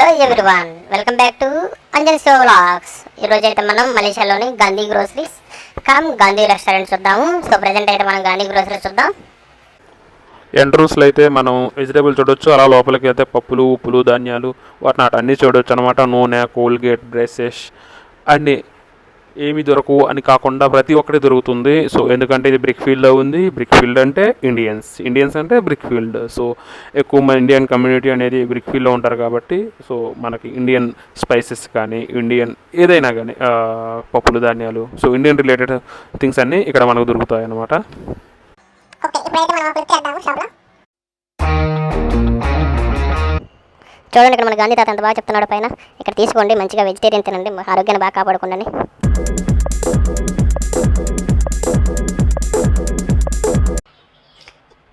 Hello everyone, welcome back to Anjan show vlogs. ఈరోజు అయితే మనం మలేషియాలోని గాంధీ గ్రోసరీస్ గాంధీ రెస్టారెంట్ చూద్దాము. సో ప్రజెంట్ అయితే మనం గాంధీ గ్రోసరీస్ చూద్దాం. ఎంట్రన్స్లో అయితే మనం వెజిటేబుల్ చూడొచ్చు. అలా లోపలికి అయితే పప్పులు, ఉప్పులు, ధాన్యాలు వాటినాటి అన్నీ చూడొచ్చు అనమాట. నూనె, కోల్గేట్, బ్రషెస్ అన్నీ ఏమి దొరకవు అని కాకుండా ప్రతి ఒక్కటి దొరుకుతుంది. సో ఎందుకంటే ఇది బ్రిక్ ఫీల్డ్లో ఉంది. బ్రిక్ ఫీల్డ్ అంటే ఇండియన్స్ అంటే బ్రిక్ ఫీల్డ్. సో ఎక్కువ మన ఇండియన్ కమ్యూనిటీ అనేది బ్రిక్ ఫీల్డ్లో ఉంటారు కాబట్టి సో మనకి ఇండియన్ స్పైసెస్ కానీ ఇండియన్ ఏదైనా కానీ పప్పులు, ధాన్యాలు, సో ఇండియన్ రిలేటెడ్ థింగ్స్ అన్నీ ఇక్కడ మనకు దొరుకుతాయి అన్నమాట. చూడండి, ఇక్కడ మన గాంధీ తాత ఎంత బాగా చెప్తున్నాడు పైన. ఇక్కడ తీసుకోండి, మంచిగా వెజిటేరియన్ తినండి, ఆరోగ్యాన్ని బాగా కాపాడుకోండి.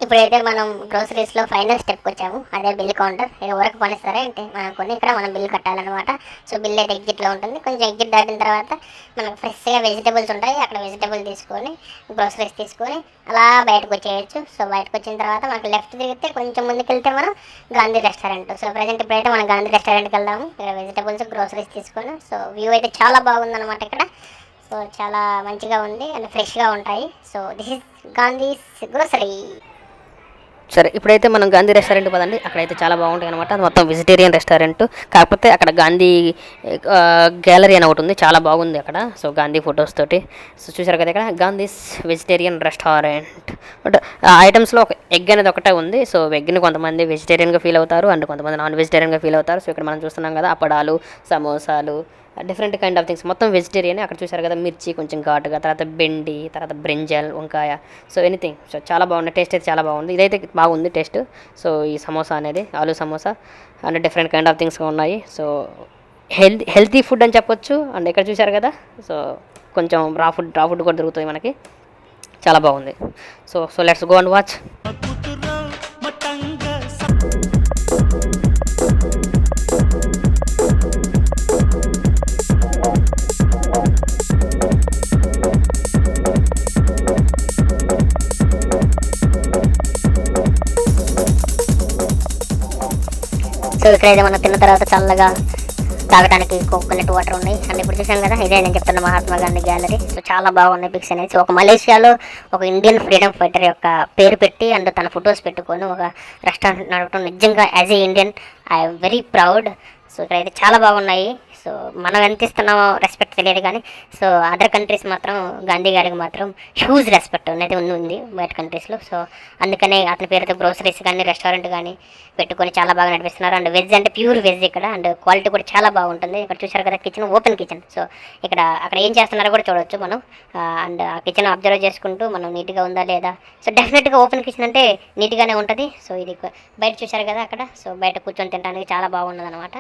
ఇప్పుడైతే మనం గ్రోసరీస్లో ఫైనల్ స్టెప్కి వచ్చాము. అదే బిల్ కౌంటర్. ఇది వరకు కొనిస్తారా అంటే మనం కొని ఇక్కడ మనం బిల్ కట్టాలన్నమాట. సో బిల్ అయితే ఎగ్జిట్లో ఉంటుంది. కొంచెం ఎగ్జిట్ దాటిన తర్వాత మనకు ఫ్రెష్గా వెజిటేబుల్స్ ఉంటాయి. అక్కడ వెజిటేబుల్ తీసుకొని గ్రోసరీస్ తీసుకొని అలా బయటకు వచ్చేయచ్చు. సో బయటకు వచ్చిన తర్వాత మనకు లెఫ్ట్ తిరిగితే కొంచెం ముందుకు వెళ్తే మనం గాంధీ రెస్టారెంట్. సో ప్రజెంట్ ఇప్పుడైతే మనం గాంధీ రెస్టారెంట్కి వెళ్దాము. ఇక్కడ వెజిటేబుల్స్, గ్రోసరీస్ తీసుకొని. సో వ్యూ అయితే చాలా బాగుందన్నమాట ఇక్కడ. సో చాలా మంచిగా ఉంది అండ్ ఫ్రెష్గా ఉంటాయి. So this is Gandhi grocery. సరే, ఇప్పుడైతే మనం గాంధీ రెస్టారెంట్ పదండి. అక్కడైతే చాలా బాగుంటాయి అనమాట. అది మొత్తం వెజిటేరియన్ రెస్టారెంట్. కాకపోతే అక్కడ గాంధీ గ్యాలరీ అని ఒకటి ఉంది, చాలా బాగుంది అక్కడ. సో గాంధీ ఫొటోస్ తోటి. సో చూసారు కదా ఇక్కడ గాంధీస్ వెజిటేరియన్ రెస్టారెంట్. బట్ ఆ ఐటమ్స్లో ఒక ఎగ్ అనేది ఒకటే ఉంది. సో ఎగ్ని కొంతమంది వెజిటేరియన్గా ఫీల్ అవుతారు అండ్ కొంతమంది నాన్ వెజిటేరియన్గా ఫీల్ అవుతారు. సో ఇక్కడ మనం చూస్తున్నాం కదా అప్పడాలు, సమోసాలు, డిఫరెంట్ కైండ్ ఆఫ్ థింగ్స్ మొత్తం వెజిటేరియన్. అక్కడ చూసారు కదా మిర్చి కొంచెం ఘాటుగా, తర్వాత బెండి, తర్వాత బ్రింజల్, వంకాయ, సో ఎనీథింగ్. సో చాలా బాగుంది. టేస్ట్ అయితే చాలా బాగుంది. ఇదైతే బాగుంది టేస్ట్. సో ఈ సమోసా అనేది ఆలూ samosa and different kind of థింగ్స్గా ఉన్నాయి. సో హెల్తీ ఫుడ్ అని చెప్పొచ్చు. అండ్ ఇక్కడ చూసారు కదా సో కొంచెం రా ఫుడ్ కూడా దొరుకుతుంది మనకి. చాలా బాగుంది. So let's go and watch. So ఇక్కడైతే మనం తిన్న తర్వాత చల్లగా తాగడానికి కోకోనట్ వాటర్ ఉన్నాయి. అండ్ ఇప్పుడు చూసాం కదా ఇదే నేను చెప్తున్న మహాత్మా గాంధీ గ్యాలరీ. సో చాలా బాగున్నాయి పిక్స్ అనేది. సో ఒక మలేషియాలో ఒక ఇండియన్ ఫ్రీడమ్ ఫైటర్ యొక్క పేరు పెట్టి అండ్ తన ఫొటోస్ పెట్టుకొని ఒక రెస్టారెంట్ నడపడం నిజంగా as a Indian I'm very proud. So ఇక్కడైతే చాలా బాగున్నాయి. సో మనం ఎంత ఇస్తున్నామో రెస్పెక్ట్ తెలియదు కానీ సో అదర్ కంట్రీస్ మాత్రం గాంధీ గారికి మాత్రం హ్యూజ్ రెస్పెక్ట్ అనేది ఉంది బయట కంట్రీస్లో. సో అందుకనే అతని పేరుతో గ్రోసరీస్ కానీ రెస్టారెంట్ కానీ పెట్టుకొని చాలా బాగా నడిపిస్తున్నారు. అండ్ వెజ్ అంటే ప్యూర్ వెజ్ ఇక్కడ. అండ్ క్వాలిటీ కూడా చాలా బాగుంటుంది. ఇక్కడ చూసారు కదా కిచెన్, ఓపెన్ కిచెన్. సో అక్కడ ఏం చేస్తున్నారో కూడా చూడవచ్చు మనం. అండ్ ఆ కిచెన్ అబ్జర్వ్ చేసుకుంటూ మనం నీట్గా ఉందా లేదా. సో డెఫినెట్గా ఓపెన్ కిచెన్ అంటే నీట్గానే ఉంటుంది. సో ఇది బయట చూసారు కదా అక్కడ. సో బయట కూర్చొని తినడానికి చాలా బాగున్నది అనమాట.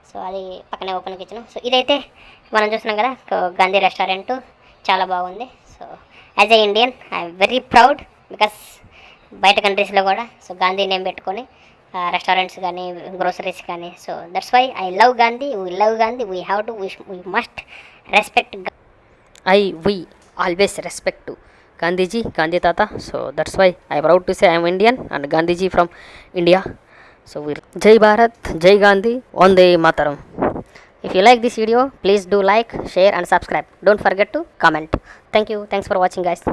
సో అది పక్కనే ఓపెన్ కిచెన్. సో ఇదైతే మనం చూస్తున్నాం కదా గాంధీ రెస్టారెంట్, చాలా బాగుంది. So as a Indian I'm very proud because బయట కంట్రీస్లో కూడా సో గాంధీ నేమ్ పెట్టుకొని రెస్టారెంట్స్ కానీ గ్రోసరీస్ కానీ. So that's why I love Gandhi. We have to we must respect. We always respect to Gandhiji, Gandhi Tata. So that's why I proud to say I am Indian and Gandhiji from India. So we're Jai Bharat, Jai Gandhi, Vande Mataram. If you like this video, please do like, share and subscribe. Don't forget to comment. Thank you. Thanks for watching, guys.